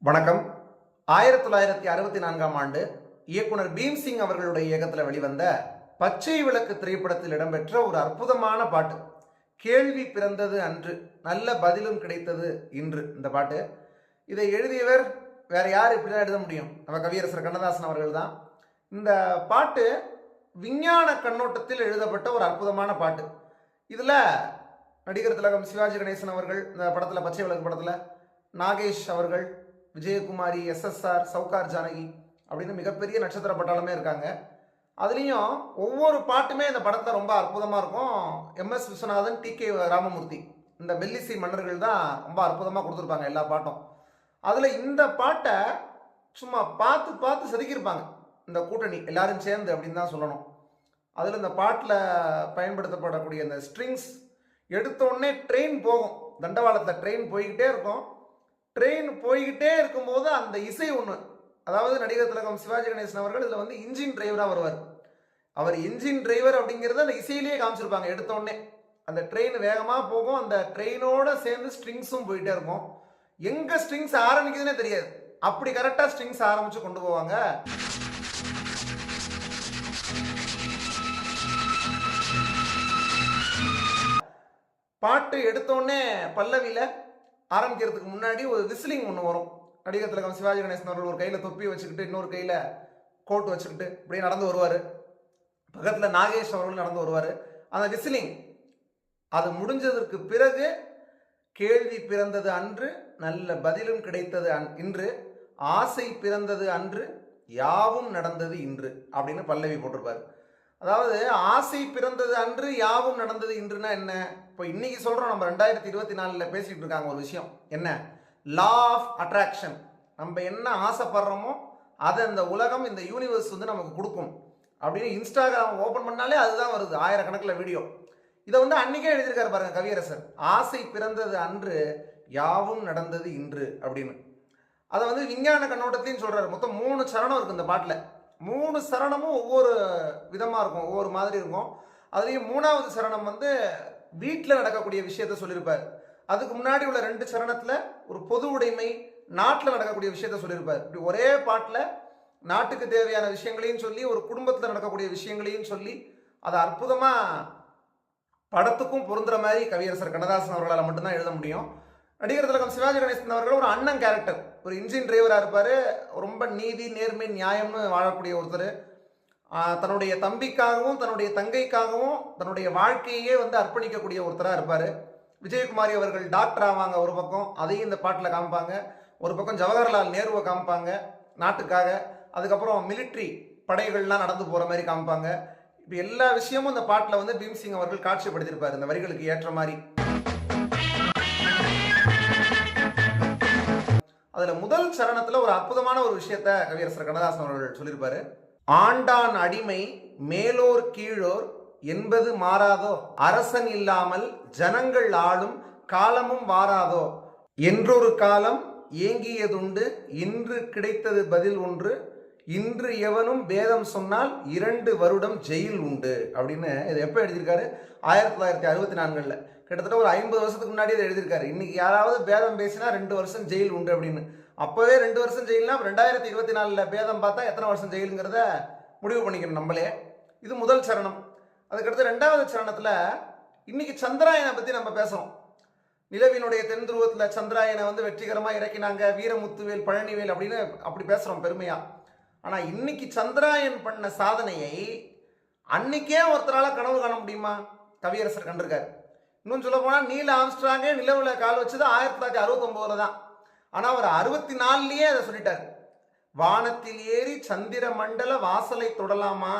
வணக்கம். 1964ஆம் ஆண்டு இயக்குனர் பீம்சிங் அவர்களுடைய இயக்கத்தில் வெளிவந்த பச்சை விளக்கு திரைப்படத்தில் இடம்பெற்ற ஒரு அற்புதமான பாட்டு. கேள்வி பிறந்தது அன்று, நல்ல பதிலும் கிடைத்தது இன்று. இந்த பாட்டு இதை எழுதியவர் வேற யார் இப்படிதான் எழுத முடியும்? நம்ம கவியரசர் கண்ணதாசன் அவர்கள் தான். இந்த பாட்டு விஞ்ஞான கண்ணோட்டத்தில் எழுதப்பட்ட ஒரு அற்புதமான பாட்டு. இதில் நடிகர் திலகம் சிவாஜி கணேசன் அவர்கள் இந்த படத்தில், பச்சை விளக்கு படத்தில் நாகேஷ் அவர்கள், விஜயகுமாரி, SSR, சவுகார் ஜானகி அப்படின்னு மிகப்பெரிய நட்சத்திர பட்டாளமே இருக்காங்க. அதுலேயும் ஒவ்வொரு பாட்டுமே இந்த படத்தில் ரொம்ப அற்புதமாக இருக்கும். MS விஸ்வநாதன், TK ராமமூர்த்தி, இந்த மெல்லிசை மன்னர்கள் தான் ரொம்ப அற்புதமாக கொடுத்துருப்பாங்க எல்லா பாட்டும். அதில் இந்த பாட்டை சும்மா பார்த்து பார்த்து செதுக்கியிருப்பாங்க இந்த கூட்டணி எல்லாரும் சேர்ந்து அப்படின்னு தான் சொல்லணும். அதில் இந்த பாட்டில் பயன்படுத்தப்படக்கூடிய இந்த ஸ்ட்ரிங்ஸ் எடுத்தோடனே ட்ரெயின் போகும், தண்டவாளத்தில் ட்ரெயின் போய்கிட்டே இருக்கும். ட்ரெயின் போய்கிட்டே இருக்கும்போது அந்த இசை ஒன்று, அதாவது நடிகர் திலகம் சிவாஜி கணேசன் அவர்கள் இதில் வந்து இன்ஜின் டிரைவராக வருவார். அவர் இன்ஜின் டிரைவர் அப்படிங்கிறத அந்த இசையிலேயே காமிச்சிருப்பாங்க. எடுத்தோடனே அந்த ட்ரெயின் வேகமாக போகும், அந்த ட்ரெயினோட சேர்ந்து ஸ்ட்ரிங்ஸும் போயிட்டே இருக்கும். எங்கே ஸ்ட்ரிங்ஸ் ஆரம்பிக்குதுன்னே தெரியாது, அப்படி கரெக்டாக ஸ்ட்ரிங்ஸ் ஆரம்பித்து கொண்டு போவாங்க. பாட்டு எடுத்தோடனே பல்லவியில் ஆரம்பிக்கிறதுக்கு முன்னாடி ஒரு விசிலிங் ஒன்று வரும். நடிகர் திலகம் சிவாஜி கணேசன் அவர்கள் ஒரு கையில் தொப்பி வச்சுக்கிட்டு இன்னொரு கையில் கோட் வச்சுக்கிட்டு இப்படியே நடந்து வருவார். பக்கத்தில் நாகேஷ் அவர்கள் நடந்து வருவார். அந்த விசிலிங் அது முடிஞ்சதற்கு பிறகு கேள்வி பிறந்தது அன்று, நல்ல பதிலும் கிடைத்தது இன்று, ஆசை பிறந்தது அன்று, யாவும் நடந்தது இன்று அப்படின்னு பல்லவி போட்டிருப்பார். அதாவது ஆசை பிறந்தது அன்று, யாவும் நடந்தது இன்றுனா என்ன? இப்போ இன்னைக்கு சொல்கிறோம், நம்ம 2024 பேசிகிட்டு இருக்காங்க ஒரு விஷயம். என்ன? Law of attraction. நம்ம என்ன ஆசைப்படுறோமோ அதை இந்த உலகம், இந்த யூனிவர்ஸ் வந்து நமக்கு கொடுக்கும் அப்படின்னு இன்ஸ்டாகிராம் ஓப்பன் பண்ணாலே அதுதான் வருது, ஆயிரக்கணக்கில் வீடியோ. இதை வந்து அன்னைக்கே எழுதியிருக்காரு பாருங்க கவியரசர். ஆசை பிறந்தது அன்று, யாவும் நடந்தது இன்று அப்படின்னு. அதை வந்து விஞ்ஞான கண்ணோட்டத்தையும் சொல்கிறாரு. மொத்தம் 3 சரணம் இருக்குது இந்த பாட்டில். 3 சரணமும் ஒவ்வொரு விதமாக இருக்கும், ஒவ்வொரு மாதிரி இருக்கும். அதுலேயும் 3வது சரணம் வந்து வீட்டில் நடக்கக்கூடிய விஷயத்த சொல்லியிருப்பார். அதுக்கு முன்னாடி உள்ள 2 சரணத்தில் ஒரு பொது உடைமை, நாட்டில் நடக்கக்கூடிய விஷயத்த சொல்லியிருப்பார். இப்படி ஒரே பாட்டில் நாட்டுக்கு தேவையான விஷயங்களையும் சொல்லி, ஒரு குடும்பத்தில் நடக்கக்கூடிய விஷயங்களையும் சொல்லி, அதை அற்புதமாக படத்துக்கும் பொருந்துற மாதிரி கவியரசர் கண்ணதாசன் அவர்களால் மட்டும்தான் எழுத முடியும். நடிகர் திலகம் சிவாஜி கணேசன் அவர்கள் ஒரு அண்ணன் கேரக்டர், ஒரு இன்ஜின் டிரைவராக இருப்பார். ரொம்ப நீதி, நேர்மை, நியாயம்னு வாழக்கூடிய ஒருத்தர். தன்னுடைய தம்பிக்காகவும் தன்னுடைய தங்கைக்காகவும் தன்னுடைய வாழ்க்கையே வந்து அர்ப்பணிக்கக்கூடிய ஒருத்தராக இருப்பார். விஜயகுமாரி அவர்கள் டாக்டர் ஆவாங்க ஒரு பக்கம், அதையும் இந்த பாட்டில் காமிப்பாங்க. ஒரு பக்கம் ஜவஹர்லால் நேருவை காமிப்பாங்க நாட்டுக்காக. அதுக்கப்புறம் மிலிட்ரி படைகள்லாம் நடந்து போகிற மாதிரி காமிப்பாங்க. இப்போ எல்லா விஷயமும் இந்த பாட்டில் வந்து பீம்சிங் அவர்கள் காட்சிப்படுத்தியிருப்பார் இந்த வரிகளுக்கு ஏற்ற மாதிரி. அதில் முதல் சரணத்தில் ஒரு அற்புதமான ஒரு விஷயத்த கவியரசர் கண்ணதாசன் அவர்கள் சொல்லியிருப்பாரு. ஆண்டான் அடிமை, மேலோர் கீழோர் என்பது மாறாதோ, அரசன் இல்லாமல் ஜனங்கள் ஆளும் காலமும் வாராதோ, என்றொரு காலம் ஏங்கியதுண்டு, இன்று கிடைத்தது பதில் ஒன்று, இன்று எவனும் பேதம் சொன்னால் 2 வருடம் ஜெயில் உண்டு அப்படின்னு. இது எப்போ எழுதியிருக்காரு? 1964. கிட்டத்தட்ட ஒரு 50 வருஷத்துக்கு முன்னாடி இதை எழுதியிருக்காரு. இன்னைக்கு யாராவது பேதம் பேசினா 2 வருஷம் ஜெயில் உண்டு அப்படின்னு. அப்போவே 2 வருஷம் ஜெயில்னா 2024 பேதம் பார்த்தா எத்தனை வருஷம் ஜெயிலுங்கிறத முடிவு பண்ணிக்கணும் நம்மளே. இது முதல் சரணம். அதுக்கடுத்து 2வது சரணத்தில் இன்னைக்கு சந்திராயனை பற்றி நம்ம பேசுகிறோம். நிலவினுடைய தென் துருவத்தில் சந்திராயனை வந்து வெற்றிகரமாக இறக்கினாங்க, வீரமுத்துவேல், பழனிவேல் அப்படின்னு அப்படி பேசுகிறோம் பெருமையாக. ஆனால் இன்னைக்கு சந்திராயன் பண்ண சாதனையை அன்னைக்கே ஒருத்தரால் கனவு காண முடியுமா? கவியரசர் கண்டிருக்காரு. இன்னும் சொல்ல போனால் நீல் ஆம்ஸ்ட்ராங்கே நிலவில் கால் வச்சது 1969 தான். ஆனால் அவர் 64லேயே அதை சொல்லிட்டார். வானத்தில் ஏறி சந்திர மண்டல வாசலை தொடலாமா,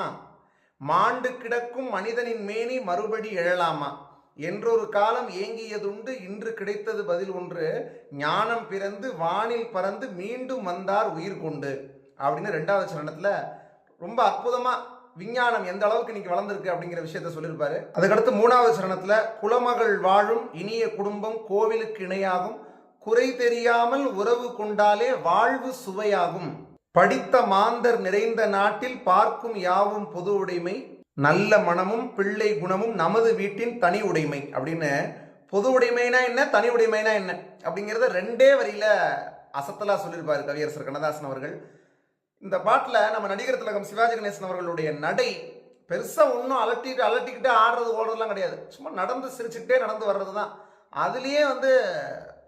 மாண்டு கிடக்கும் மனிதனின் மேனி மறுபடி எழலாமா, என்றொரு காலம் ஏங்கியதுண்டு, இன்று கிடைத்தது பதில் ஒன்று, ஞானம் பிறந்து வானில் பறந்து மீண்டும் வந்தார் உயிர் கொண்டு அப்படின்னு 2வது சரணத்தில் ரொம்ப அற்புதமாக விஞ்ஞானம் எந்த அளவுக்கு இன்னைக்கு வளர்ந்துருக்கு அப்படிங்கிற விஷயத்த சொல்லியிருப்பாரு. அதுக்கடுத்து 3வது சரணத்தில் குலமகள் வாழும் இனிய குடும்பம் கோவிலுக்கு இணையாகும், குறை தெரியாமல் உறவு கொண்டாலே வாழ்வு சுவையாகும், படித்த மாந்தர் நிறைந்த நாட்டில் பார்க்கும் யாவும் பொது உடைமை, நல்ல மனமும் பிள்ளை குணமும் நமது வீட்டின் தனி உடைமை அப்படின்னு. பொது உடைமைனா என்ன, தனி உடைமைனா என்ன அப்படிங்கிறத 2 வரியில அசத்தலாக சொல்லியிருப்பார் கவியரசர் கண்ணதாசன் அவர்கள். இந்த பாட்டில் நம்ம நடிகர் திலகம் சிவாஜி கணேசன் அவர்களுடைய நடை பெருசாக ஒன்றும் அலட்டிக்கிட்டு ஆடுறது ஓடுறதுலாம் கிடையாது. சும்மா நடந்து சிரிச்சுக்கிட்டே நடந்து வர்றது தான். அதுலேயே வந்து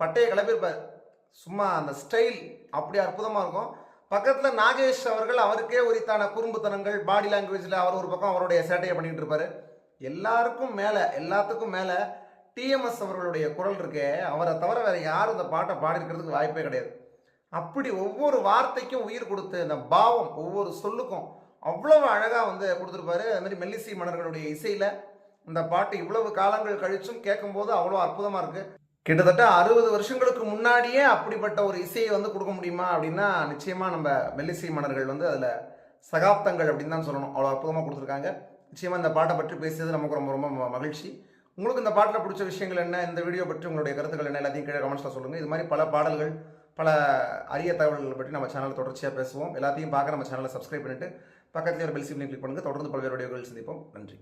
பட்டையை கிளப்பியிருப்பார். சும்மா அந்த ஸ்டைல் அப்படி அற்புதமாக இருக்கும். பக்கத்தில் நாகேஷ் அவர்கள் அவருக்கே உரித்தான குறும்புத்தனங்கள் பாடி லாங்குவேஜில் அவர் ஒரு பக்கம் அவருடைய சேட்டையை பண்ணிக்கிட்டு இருப்பார். எல்லாத்துக்கும் மேலே டிஎம்எஸ் அவர்களுடைய குரல் இருக்கே, அவரை தவிர வேறு யாரும் இந்த பாட்டை பாடிருக்கிறதுக்கு வாய்ப்பே கிடையாது. அப்படி ஒவ்வொரு வார்த்தைக்கும் உயிர் கொடுத்து இந்த பாவம் ஒவ்வொரு சொல்லுக்கும் அவ்வளவு அழகாக வந்து கொடுத்துருப்பாரு. அது மாதிரி மெல்லிசை மன்னர்களுடைய இசையில் இந்த பாட்டு இவ்வளவு காலங்கள் கழிச்சும் கேட்கும்போது அவ்வளோ அற்புதமாக இருக்குது. கிட்டத்தட்ட 60 வருஷங்களுக்கு முன்னாடியே அப்படிப்பட்ட ஒரு இசையை வந்து கொடுக்க முடியுமா அப்படின்னா நிச்சயமாக நம்ம மெல்லிசை மன்னர்கள் வந்து அதில் சகாப்தங்கள் அப்படின்னு தான் சொல்லணும். அவ்வளோ அற்புதமாக கொடுத்துருக்காங்க. நிச்சயமாக இந்த பாட்டை பற்றி பேசியது நமக்கு ரொம்ப ரொம்ப மகிழ்ச்சி. உங்களுக்கு இந்த பாட்டில் பிடிச்ச விஷயங்கள் என்ன, இந்த வீடியோ பற்றி உங்களுடைய கருத்துக்கள் என்ன, எல்லாத்தையும் கீழே கமெண்ட்ஸில் சொல்லுங்கள். இது மாதிரி பல பாடல்கள், பல அரிய தகவல்கள் பற்றி நம்ம சேனல் தொடர்ச்சியாக பேசுவோம். எல்லாத்தையும் பார்க்க நம்ம சேனலை சப்ஸ்கிரைப் பண்ணிவிட்டு பக்கத்தில் ஒரு பெல் சிம்லையும் கிளிக் பண்ணுங்கள். தொடர்ந்து பல்வேறு வீடியோக்கள் சந்திப்போம். நன்றி.